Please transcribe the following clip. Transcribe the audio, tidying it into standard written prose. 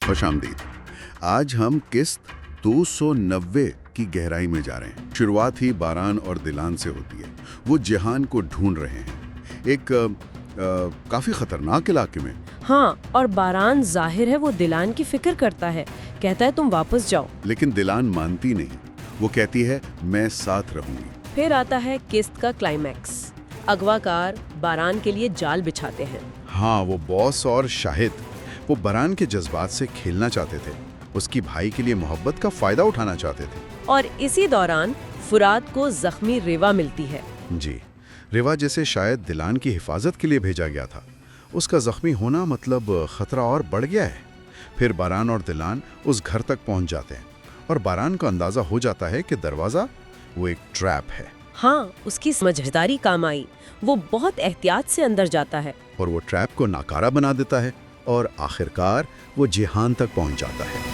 खुशामदीद। आज हम किस्त 290 की गहराई में जा रहे हैं। शुरुआत ही बारान और दिलान से होती है। वो जिहान को ढूंढ रहे हैं, एक काफी खतरनाक इलाके में। हाँ, और बारान जाहिर है वो दिलान की फिक्र करता है, कहता है तुम वापस जाओ। लेकिन दिलान मानती नहीं, वो कहती है मैं साथ रहूंगी। फिर आता है किस्त का क्लाइमैक्स। अगवाकार बारान के लिए जाल बिछाते हैं। हाँ, वो बॉस और शाहिद, वो बारान के जज्बात से खेलना चाहते थे, उसकी भाई के लिए मोहब्बत का फायदा उठाना चाहते थे। और इसी दौरान फुरात को जख्मी रेवा मिलती है। जी, रेवा जिसे शायद दिलान की हिफाजत के लिए भेजा गया था, उसका जख्मी होना मतलब खतरा और बढ़ गया है। फिर बारान और दिलान उस घर तक पहुंच जाते हैं और बारान को अंदाजा हो जाता है कि दरवाजा वो एक ट्रैप है। हाँ, उसकी समझदारी काम आई। वो बहुत एहतियात से अंदर जाता है और वो ट्रैप को नाकारा बना देता है और आखिरकार वो जिहान तक पहुंच जाता है।